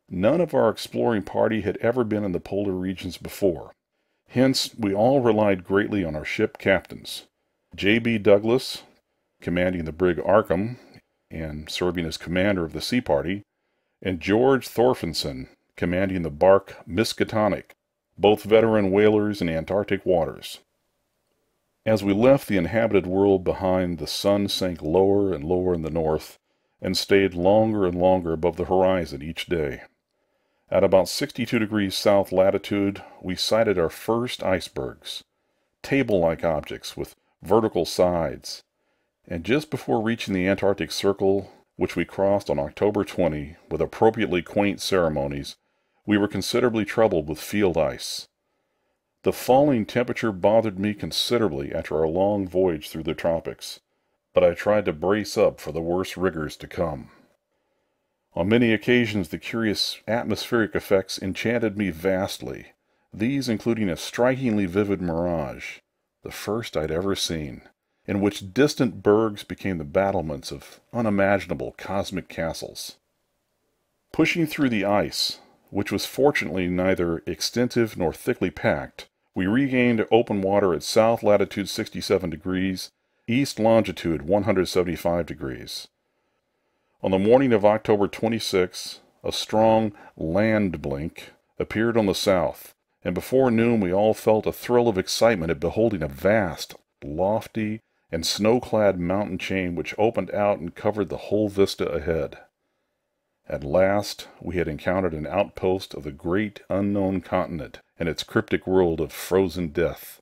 None of our exploring party had ever been in the polar regions before. Hence, we all relied greatly on our ship captains. J.B. Douglas, commanding the brig Arkham and serving as commander of the sea party, and George Thorfinson, commanding the bark Miskatonic, both veteran whalers in Antarctic waters. As we left the inhabited world behind, the sun sank lower and lower in the north, and stayed longer and longer above the horizon each day. At about 62 degrees south latitude, we sighted our first icebergs, table-like objects with vertical sides, and just before reaching the Antarctic Circle, which we crossed on October 20 with appropriately quaint ceremonies, we were considerably troubled with field ice. The falling temperature bothered me considerably after our long voyage through the tropics, but I tried to brace up for the worst rigors to come. On many occasions the curious atmospheric effects enchanted me vastly, these including a strikingly vivid mirage, the first I'd ever seen, in which distant bergs became the battlements of unimaginable cosmic castles. Pushing through the ice, which was fortunately neither extensive nor thickly packed, we regained open water at south latitude 67 degrees, east longitude 175 degrees. On the morning of October 26, a strong land blink appeared on the south, and before noon we all felt a thrill of excitement at beholding a vast, lofty, and snow-clad mountain chain which opened out and covered the whole vista ahead. At last we had encountered an outpost of the great unknown continent and its cryptic world of frozen death.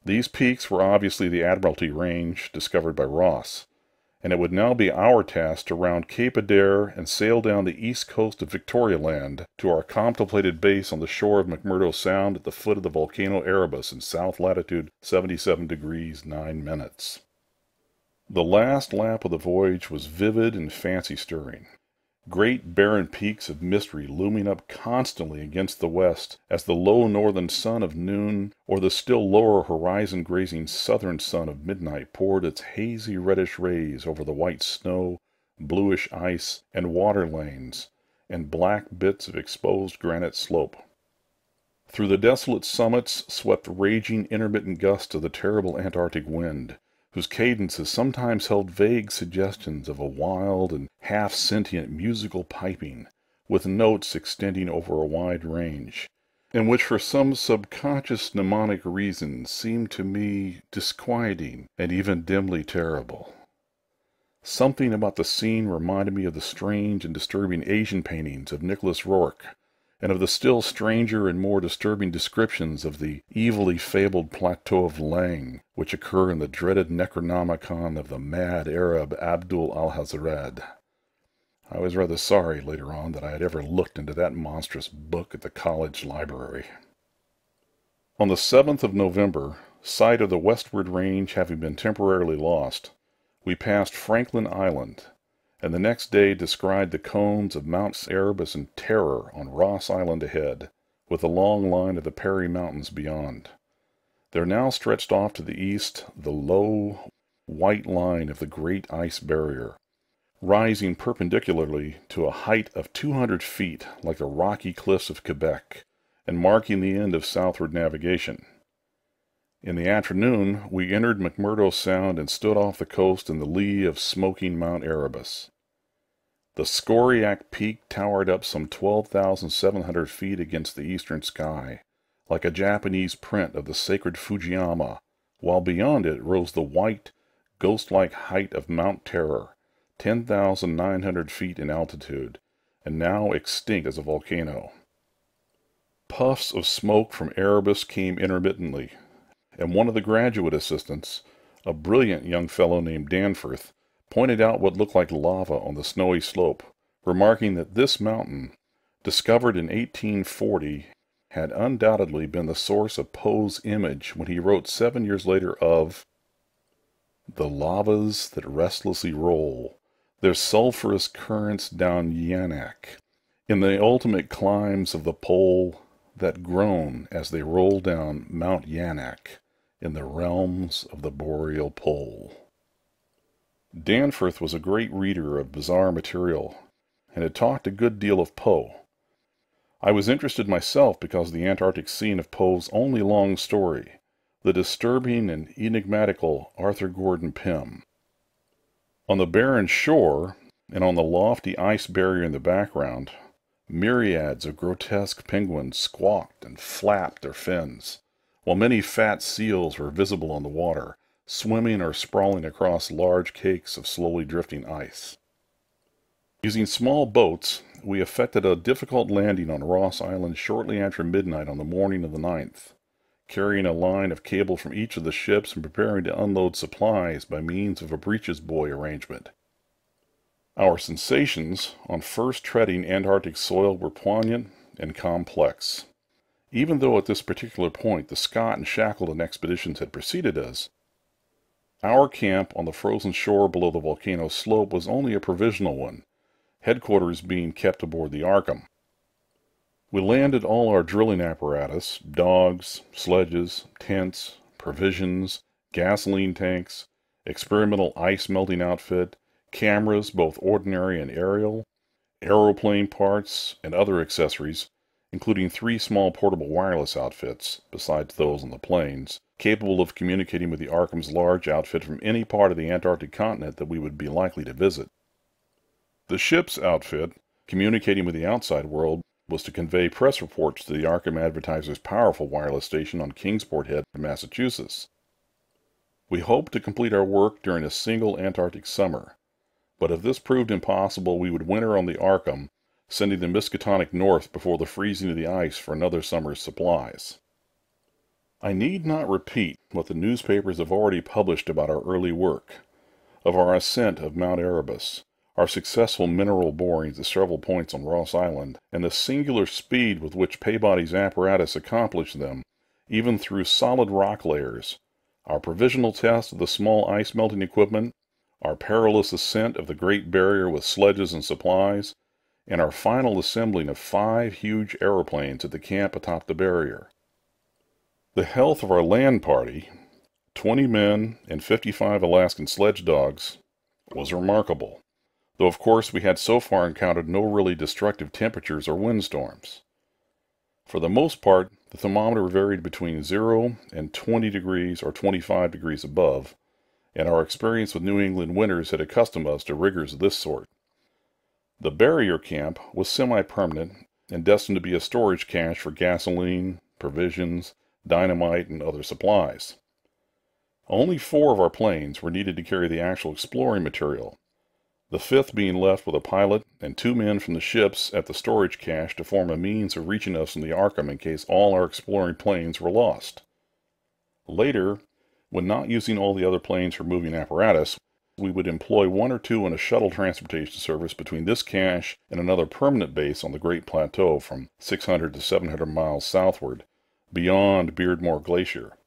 These peaks were obviously the Admiralty Range discovered by Ross, and it would now be our task to round Cape Adare and sail down the east coast of Victoria Land to our contemplated base on the shore of McMurdo Sound at the foot of the volcano Erebus in south latitude 77 degrees 9 minutes. The last lap of the voyage was vivid and fancy-stirring. Great barren peaks of mystery looming up constantly against the west as the low northern sun of noon or the still lower horizon-grazing southern sun of midnight poured its hazy reddish rays over the white snow, bluish ice, and water lanes, and black bits of exposed granite slope. Through the desolate summits swept raging intermittent gusts of the terrible Antarctic wind, whose cadences sometimes held vague suggestions of a wild and half-sentient musical piping, with notes extending over a wide range, and which for some subconscious mnemonic reason seemed to me disquieting and even dimly terrible. Something about the scene reminded me of the strange and disturbing Asian paintings of Nicholas Rourke, and of the still stranger and more disturbing descriptions of the evilly fabled plateau of Lang, which occur in the dreaded Necronomicon of the mad Arab Abdul al-Hazred. I was rather sorry later on that I had ever looked into that monstrous book at the college library. On the 7th of November, sight of the westward range having been temporarily lost, we passed Franklin Island, and the next day descried the cones of Mounts Erebus and Terror on Ross Island ahead, with a long line of the Parry Mountains beyond. There now stretched off to the east the low, white line of the great ice barrier, rising perpendicularly to a height of 200 feet like the rocky cliffs of Quebec, and marking the end of southward navigation. In the afternoon we entered McMurdo Sound and stood off the coast in the lee of smoking Mount Erebus. The Skoriak Peak towered up some 12,700 feet against the eastern sky, like a Japanese print of the sacred Fujiyama, while beyond it rose the white, ghost-like height of Mount Terror, 10,900 feet in altitude, and now extinct as a volcano. Puffs of smoke from Erebus came intermittently, and one of the graduate assistants, a brilliant young fellow named Danforth, pointed out what looked like lava on the snowy slope, remarking that this mountain, discovered in 1840, had undoubtedly been the source of Poe's image when he wrote 7 years later of "the lavas that restlessly roll their sulphurous currents down Yanak, in the ultimate climes of the pole that groan as they roll down Mount Yanak in the realms of the boreal pole." Danforth was a great reader of bizarre material, and had talked a good deal of Poe, I was interested myself because the Antarctic scene of Poe's only long story, the disturbing and enigmatical Arthur Gordon Pym. On the barren shore, and on the lofty ice barrier in the background, myriads of grotesque penguins squawked and flapped their fins, while many fat seals were visible on the water, swimming or sprawling across large cakes of slowly drifting ice. Using small boats, we effected a difficult landing on Ross Island shortly after midnight on the morning of the 9th, carrying a line of cable from each of the ships and preparing to unload supplies by means of a breeches buoy arrangement. Our sensations on first treading Antarctic soil were poignant and complex. Even though at this particular point the Scott and Shackleton expeditions had preceded us, our camp on the frozen shore below the volcano's slope was only a provisional one, headquarters being kept aboard the Arkham. We landed all our drilling apparatus, dogs, sledges, tents, provisions, gasoline tanks, experimental ice melting outfit, cameras, both ordinary and aerial, aeroplane parts, and other accessories, including 3 small portable wireless outfits, besides those on the planes, capable of communicating with the Arkham's large outfit from any part of the Antarctic continent that we would be likely to visit. The ship's outfit, communicating with the outside world, was to convey press reports to the Arkham Advertiser's powerful wireless station on Kingsport Head, Massachusetts. We hoped to complete our work during a single Antarctic summer, but if this proved impossible, we would winter on the Arkham, sending the Miskatonic north before the freezing of the ice for another summer's supplies. I need not repeat what the newspapers have already published about our early work, of our ascent of Mount Erebus, our successful mineral borings at several points on Ross Island, and the singular speed with which Peabody's apparatus accomplished them, even through solid rock layers, our provisional test of the small ice-melting equipment, our perilous ascent of the Great Barrier with sledges and supplies, and our final assembling of 5 huge aeroplanes at the camp atop the barrier. The health of our land party, 20 men and 55 Alaskan sledge dogs, was remarkable, though of course we had so far encountered no really destructive temperatures or windstorms. For the most part, the thermometer varied between 0 and 20 degrees or 25 degrees above, and our experience with New England winters had accustomed us to rigors of this sort. The barrier camp was semi-permanent and destined to be a storage cache for gasoline, provisions, dynamite, and other supplies. Only 4 of our planes were needed to carry the actual exploring material, the 5th being left with a pilot and 2 men from the ships at the storage cache to form a means of reaching us in the Arkham in case all our exploring planes were lost. Later, when not using all the other planes for moving apparatus, we would employ 1 or 2 in a shuttle transportation service between this cache and another permanent base on the Great Plateau from 600 to 700 miles southward, beyond Beardmore Glacier.